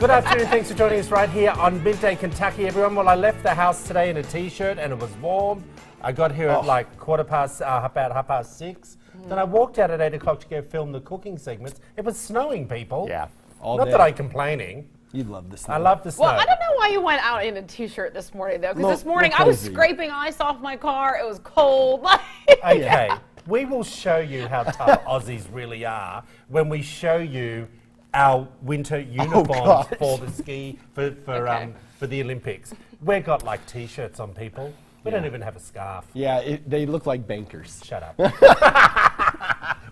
Good afternoon, thanks for joining us right here on Midday Kentucky, everyone. Well, I left the house today in a t-shirt and it was warm. I got here at like about 6:30. Then I walked out at 8 o'clock to go film the cooking segments. It was snowing, people. Yeah, all Not day. that I'm complaining. You'd love the snow. I love the snow. Well, I don't know why you went out in a t-shirt this morning, though, because this morning I was scraping ice off my car. It was cold. Okay, we will show you how tough Aussies really are when we show you our winter uniforms for the for the Olympics. We've got like t-shirts on, people. We don't even have a scarf. Yeah, they look like bankers. Shut up.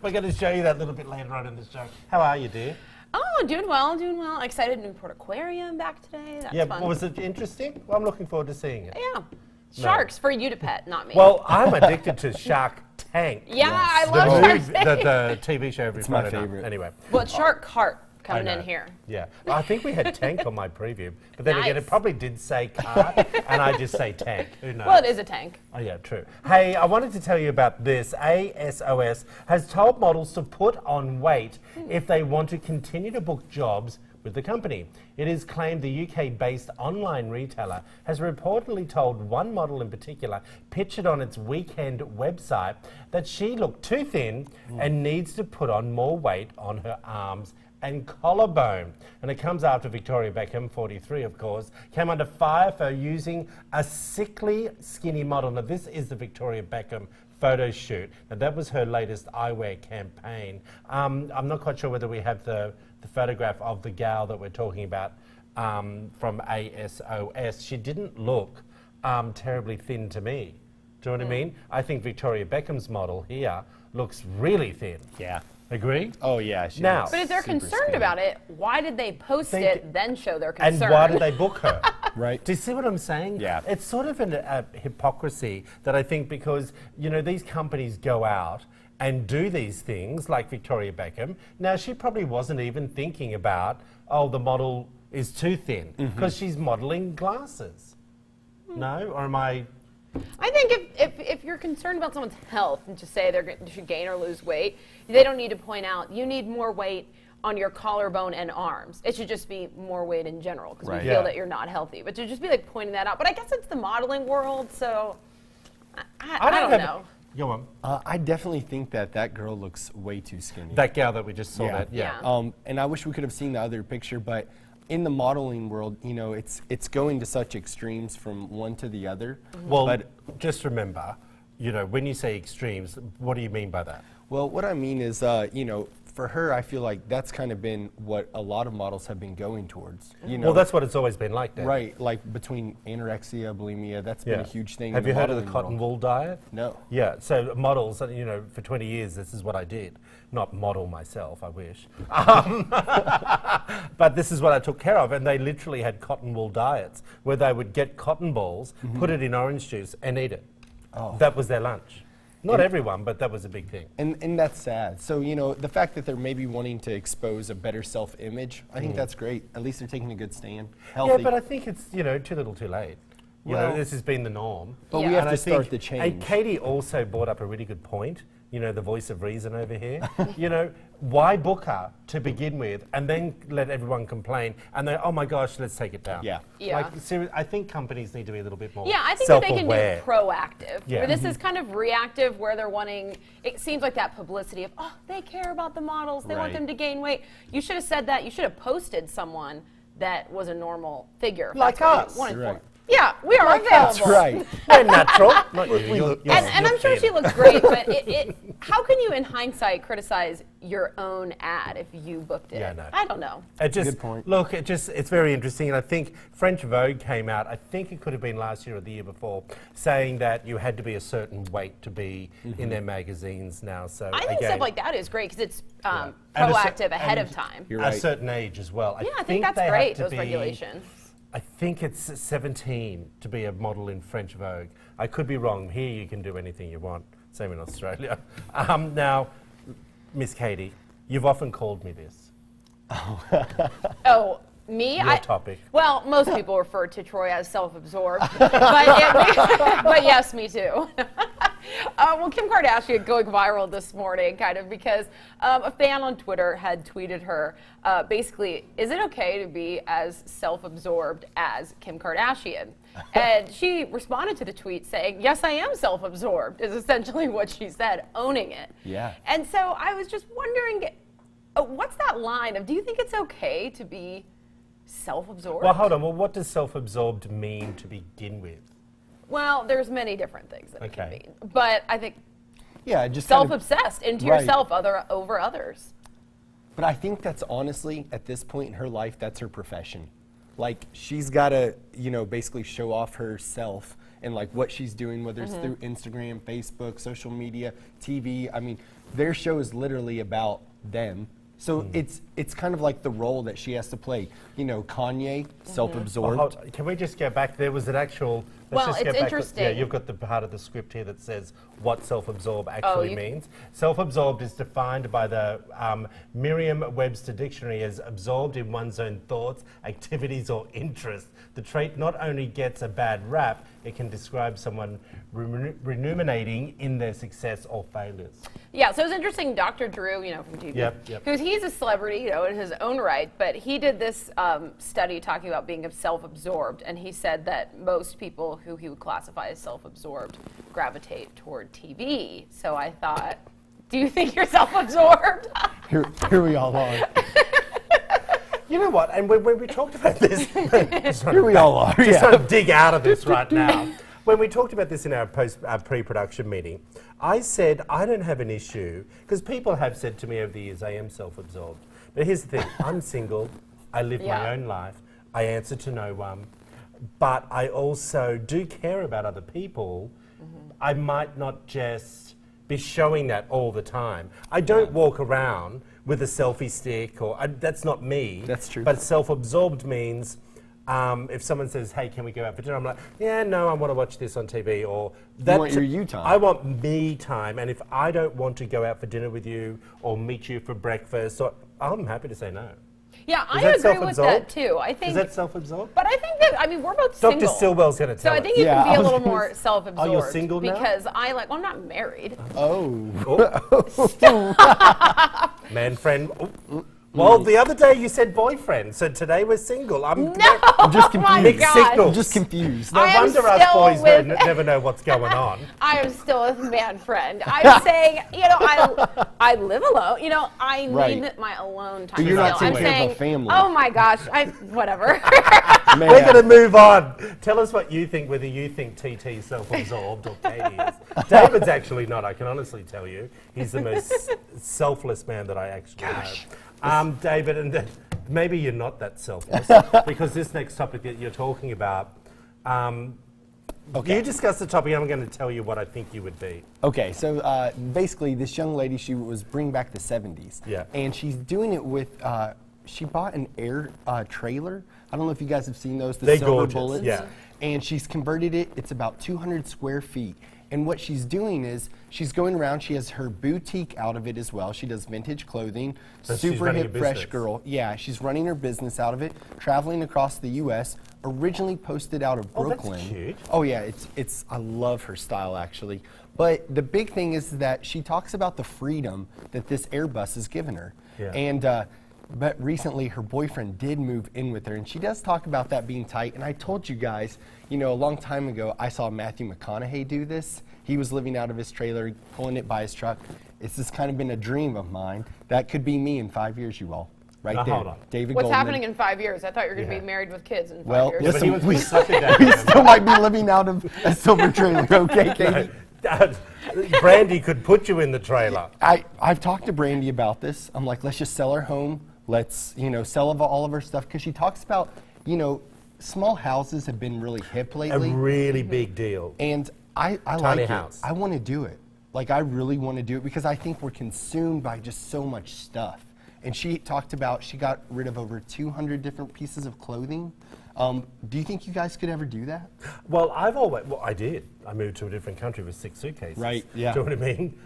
We're going to show you that a little bit later on in the show. How are you, dear? Oh, doing well, doing well. Excited Newport Aquarium back today. That's fun. Was it interesting? Well, I'm looking forward to seeing it. Yeah. Sharks for you to pet, not me. Well, I'm addicted to Shark Tank. Yeah, I love Shark Tank. The TV show every Friday my favorite. night. Anyway. Well, it's Shark Cart coming in here. Yeah. Well, I think we had Tank on my preview, but then again, it Nice. probably did say cart, and I just say Tank. Who knows? Well, it is a tank. Oh, yeah, true. Hey, I wanted to tell you about this. ASOS has told models to put on weight if they want to continue to book jobs with the company. It is claimed the UK-based online retailer has reportedly told one model in particular, pictured on its weekend website, that she looked too thin and needs to put on more weight on her arms and collarbone. And it comes after Victoria Beckham, 43 of course, came under fire for using a sickly skinny model. Now this is the Victoria Beckham photo shoot. Now that was her latest eyewear campaign. I'm not quite sure whether we have the photograph of the gal that we're talking about from ASOS. She didn't look terribly thin to me. Do you know what I mean? I think Victoria Beckham's model here looks really thin. Yeah. Agree? Oh, yeah. Now- But if they're super concerned skinny. about it, why did they post it, then show their And concern? why did they book her? Right. Do you see what I'm saying? Yeah. It's sort of a hypocrisy that I think, because, you know, these companies go out and do these things like Victoria Beckham. Now, she probably wasn't even thinking about, oh, the model is too thin, because she's modeling glasses. No? Or am I... I think if you're concerned about someone's health and to say they should gain or lose weight, they don't need to point out you need more weight on your collarbone and arms. It should just be more weight in general, because Right. we feel Yeah. that you're not healthy. But to just be like pointing that out. But I guess it's the modeling world, so I don't know. Go on. I definitely think that girl looks way too skinny. That gal that we just saw, Yeah. And I wish we could have seen the other picture, but in the modeling world, you know, it's going to such extremes from one to the other. Well, but just remember, you know, when you say extremes, what do you mean by that? well, what I mean is, you know, for her, I feel like that's kind of been what a lot of models have been going towards. You know, Well, that's what it's always been like, Dan. right, like between anorexia, bulimia, that's been a huge thing. Have in you the heard of the modeling cotton world. wool diet? No. Yeah, so models, you know, for 20 years, this is what I did. Not model myself, I wish. But this is what I took care of, and they literally had cotton wool diets where they would get cotton balls, put it in orange juice, and eat it. Oh. That was their lunch. Not everyone, but that was a big thing. And that's sad. So, you know, the fact that they're maybe wanting to expose a better self-image, I think that's great. At least they're taking a good stand. Healthy. Yeah, but I think it's, you know, too little too late. You know, Well- this has been the norm. But Yeah. we have And to I start think- the change. And Katie also brought up a really good point, you know, the voice of reason over here. You know, why book her to begin with and then let everyone complain and then, oh my gosh, let's take it down. Yeah. Yeah. Like, I think companies need to be a little bit more Yeah, I think that they self-aware. can do proactive. Yeah. Where this is kind of reactive, where they're wanting, it seems like that publicity of, oh, they care about the models, they want Right. them to gain weight. You should have said that. You should have posted someone that was a normal figure. if Like that's what you us. wanted Right. for. Yeah, we are available. That's right. We're natural. Not you. You're And I'm sure she looks great, but how can you, in hindsight, criticize your own ad if you booked it? Yeah, no. I don't know. It just, Good point. Look, it's very interesting, and I think French Vogue came out, I think it could have been last year or the year before, saying that you had to be a certain weight to be in their magazines now. So I think again, stuff like that is great because it's And a cer- proactive ahead of and time. You're a right. certain age as well. Yeah, I think that's they have great, to those be- regulations. I think it's 17 to be a model in French Vogue. I could be wrong. Here you can do anything you want. Same in Australia. Now, Miss Katie, you've often called me this. Oh, me? Your topic. Well, most people refer to Troy as self-absorbed, but yes, me too. Well, Kim Kardashian going viral this morning, kind of because a fan on Twitter had tweeted her, basically, is it okay to be as self-absorbed as Kim Kardashian? And she responded to the tweet saying, yes, I am self-absorbed, is essentially what she said, owning it. Yeah. And so I was just wondering, what's that line of, do you think it's okay to be self-absorbed? Well, hold on. Well, what does self-absorbed mean to begin with? Well, there's many different things that it can Okay. mean. But I think Yeah, just kind of- self-obsessed into Right. yourself over others. But I think that's honestly, at this point in her life, that's her profession. Like, she's got to, basically show off herself and like what she's doing, whether it's through Instagram, Facebook, social media, TV. I mean, their show is literally about them. So it's kind of like the role that she has to play. Kanye, self-absorbed. Well, can we just go back? There was an actual. Well, just it's go back interesting. Yeah, you've got the part of the script here that says what self-absorbed actually you- means. Self-absorbed is defined by the Merriam-Webster dictionary as absorbed in one's own thoughts, activities, or interests. The trait not only gets a bad rap, it can describe someone ruminating in their success or failures. Yeah, so it's interesting, Dr. Drew, from TV, Yep. because he's a celebrity, in his own right, but he did this study talking about being self-absorbed, and he said that most people who he would classify as self-absorbed gravitate toward TV. So I thought, do you think you're self-absorbed? Here we all are. You know what? And when we talked about this, Here we all are. just Yeah. trying to dig out of this right now. When we talked about this in our pre-production meeting, I said I don't have an issue because people have said to me over the years I am self-absorbed. But here's the thing: I'm single. I live Yeah. my own life. I answer to no one. But I also do care about other people. I might not just be showing that all the time. I don't walk around with a selfie stick, or that's not me. That's true. But self-absorbed means if someone says, "Hey, can we go out for dinner?" I'm like, "Yeah, no, I want to watch this on TV." Or want your you time. I want me time, and if I don't want to go out for dinner with you or meet you for breakfast, I'm happy to say no. Yeah, I that agree with that self-absorbed? too. I think, Is that self-absorbed? but I think that, we're both Dr. single. Stillwell's going to So tell I us. think you Yeah, can be I a was little gonna more self-absorbed. Oh, you're single now? Because I'm not married. Oh. Man friend. Oh. Well, the other day you said boyfriend, so today we're single. I'm I'm just Oh my confused. Mixed God. signals. I'm just confused. No I am wonder us still boys with- never know what's going on. I am still a man friend. I'm saying, I live alone. I need Right. my alone time. But you're not still. I'm taking care of a saying, family. oh my gosh, whatever. Man. We're going to move on. Tell us what you think, whether you think TT is self-absorbed or Katie is. David's actually not, I can honestly tell you. He's the most selfless man that I actually know. David, and maybe you're not that selfless, because this next topic that you're talking about, you discuss the topic, I'm going to tell you what I think you would be. Okay, so basically, this young lady, she was bringing back the 70s. Yeah. And she's doing it with, she bought an air trailer. I don't know if you guys have seen those, the They're silver gorgeous, bullets. yeah. And she's converted it, it's about 200 square feet. And what she's doing is, she's going around, she has her boutique out of it as well. She does vintage clothing, So she's super running hip, a fresh business. girl. Yeah, she's running her business out of it, traveling across the U.S., originally posted out of Oh, that's Brooklyn. cute. Oh yeah, it's I love her style actually. But the big thing is that she talks about the freedom that this Airbus has given her. Yeah. And but recently her boyfriend did move in with her, and she does talk about that being tight. And I told you guys, a long time ago, I saw Matthew McConaughey do this. He was living out of his trailer, pulling it by his truck. It's just kind of been a dream of mine. That could be me in 5 years, you all. Right Now, there. hold on. David What's Goldman. happening in 5 years? I thought you were going to Yeah. be married with kids in 5 Well, years. Yeah, but he Listen, wants to suck it down. We still might be living out of a silver trailer, okay, Katie? Brandy could put you in the trailer. I've talked to Brandy about this. I'm like, let's just sell our home. Let's, sell all of our stuff. Because she talks about, small houses have been really hip A lately. really big deal. And I Tiny like house. it. I want to do it. Like, I really want to do it because I think we're consumed by just so much stuff. And she talked about she got rid of over 200 different pieces of clothing. Do you think you guys could ever do that? Well, I did. I moved to a different country with 6 suitcases. Right, yeah. Do you know what I mean?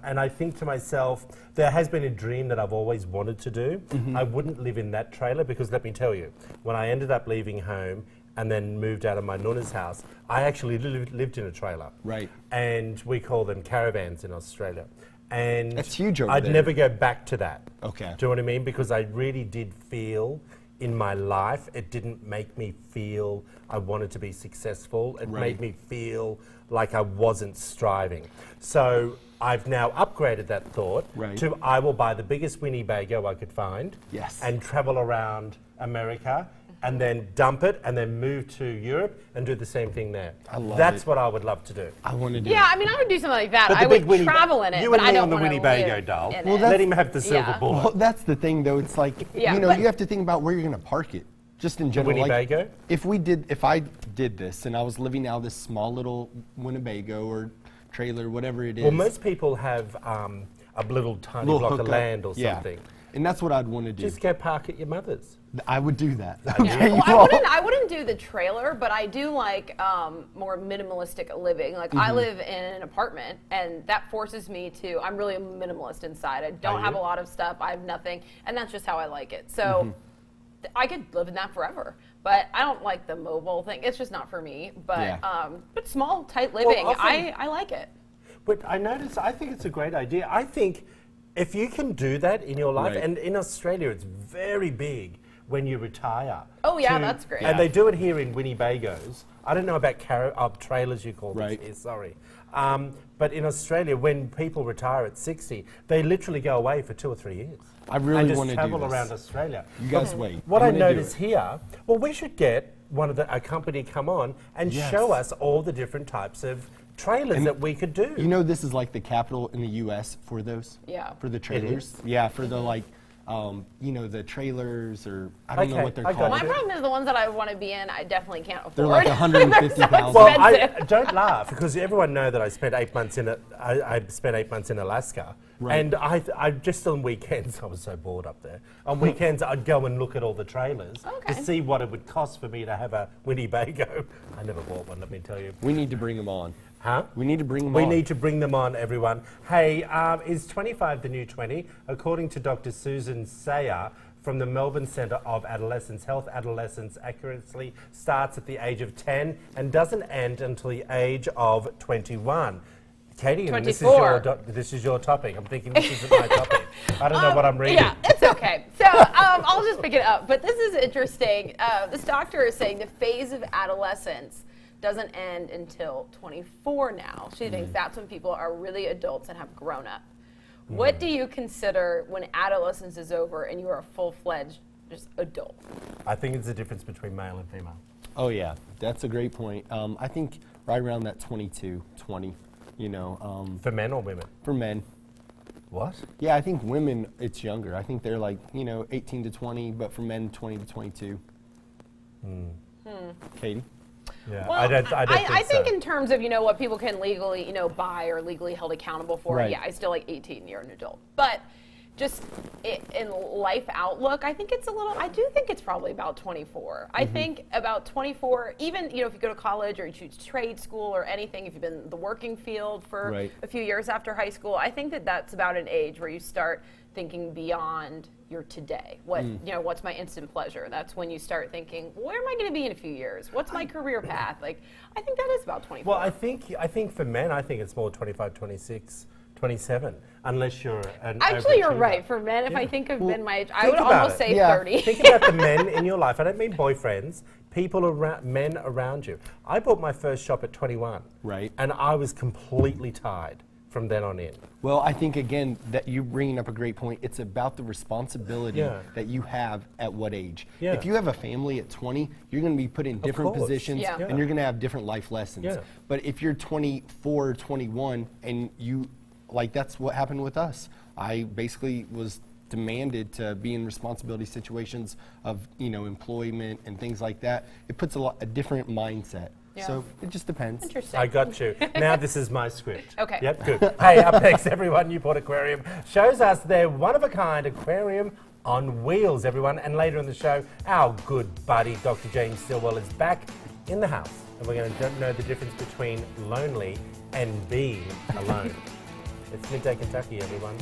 And I think to myself, there has been a dream that I've always wanted to do. I wouldn't live in that trailer because let me tell you, when I ended up leaving home, and then moved out of my Nuna's house, I actually lived in a trailer. Right. And we call them caravans in Australia. And That's huge over I'd there. never go back to that. Okay. Do you know what I mean? Because I really did feel in my life, it didn't make me feel I wanted to be successful. It Right. made me feel like I wasn't striving. So I've now upgraded that thought Right. to I will buy the biggest Winnebago I could find Yes. and travel around America and then dump it and then move to Europe and do the same thing there. I love That's it. what I would love to do. I want to do Yeah, it. I mean, I would do something like that. But I the big would travel in it, you but and I me don't on the wanna Winnebago, live doll. in Well, it. that's- Let him have the silver Yeah. bullet. Well, that's the thing, though. It's like, Yeah, you know, but- you have to think about where you're going to park it. Just in general. Winnebago? Like, if I did this and I was living out this small little Winnebago or trailer, whatever it is. Well, most people have a little tiny little block of hookup. land or Yeah. something. And that's what I'd want to do. Just go park at your mother's. I would do that. Yeah. Okay, Well, well, I wouldn't do the trailer, but I do like more minimalistic living. Like I live in an apartment, and that forces me to. I'm really a minimalist inside. I don't have you? a lot of stuff. I have nothing, and that's just how I like it. So I could live in that forever. But I don't like the mobile thing. It's just not for me. But Yeah. but small, tight living, often- I like it. But I think it's a great idea. I think if you can do that in your life, Right. and in Australia it's very big when you retire. Oh, yeah, that's great. And they do it here in Winnebagos. I don't know about trailers you call Right. these here, sorry. But in Australia, when people retire at 60, they literally go away for 2 or 3 years. I really and just wanna do travel this. around Australia. You guys wait. What I'm I gonna do notice it. here, well, we should get a company come on and Yes. show us all the different types of trailers that we could do. You know, this is like the capital in the U.S. for those. Yeah. For the trailers. Yeah, for the like, you know, the trailers or I don't know Okay, what they're I got called. My you. problem is the ones that I want to be in, I definitely can't afford. They're like 150,000. Well, expensive. I don't laugh because everyone know that I spent 8 months in I spent 8 months in Alaska, Right. and I just on weekends I was so bored up there. On weekends I'd go and look at all the trailers Okay. to see what it would cost for me to have a Winnebago. I never bought one. Let me tell you. We need to bring them on. Huh? We need to bring them We on. need to bring them on, everyone. Hey, is 25 the new 20? According to Dr. Susan Sayer from the Melbourne Centre of Adolescence Health, adolescence accurately starts at the age of 10 and doesn't end until the age of 21. Katie, and this is your topic. I'm thinking this isn't my topic. I don't know what I'm reading. Yeah, it's okay. So I'll just pick it up. But this is interesting. This doctor is saying the phase of adolescence doesn't end until 24 now. She thinks that's when people are really adults and have grown up. What do you consider when adolescence is over and you are a full-fledged just adult? I think it's the difference between male and female. Oh, yeah. That's a great point. I think right around that 22, 20, you know, For men or women? for men. What? Yeah, I think women, it's younger. I think they're like, you know, 18 to 20, but for men, 20 to 22. Katie? Yeah, Well, I don't I think so. in terms of, you know, what people can legally, you know, buy or legally held accountable for, Right. yeah, I still like 18, you're an adult. But just in life outlook, I think it's I do think it's probably about 24. I think about 24, even, you know, if you go to college or you choose trade school or anything, if you've been in the working field for Right. a few years after high school, I think that that's about an age where you start thinking beyond your today. What, you know, what's my instant pleasure? That's when you start thinking, where am I going to be in a few years? What's my career path? Like, I think that is about 24. Well, I think for men, I think it's more 25, 26, 27, unless you're an Actually, you're overachiever. right. For men, if I think of men my age, I think would about almost it. say Yeah. 30. Think about the men in your life. I don't mean boyfriends, people around, men around you. I bought my first shop at 21. Right. And I was completely tied from then on in. Well, I think, again, that you're bringing up a great point. It's about the responsibility Yeah. that you have at what age. Yeah. If you have a family at 20, you're going to be put in different course. positions Yeah. and you're going to have different life lessons. Yeah. But if you're 24, 21, and you, like, that's what happened with us. I basically was demanded to be in responsibility situations of, you know, employment and things like that. It puts a different mindset. Yeah. So it just depends. Interesting. I got you. Now this is my script. Okay. Yep, good. Hey, up next, everyone, Newport Aquarium shows us their one-of-a-kind aquarium on wheels, everyone. And later in the show, our good buddy, Dr. James Stillwell, is back in the house. And we're going to know the difference between lonely and being alone. It's Midday Kentucky, everyone.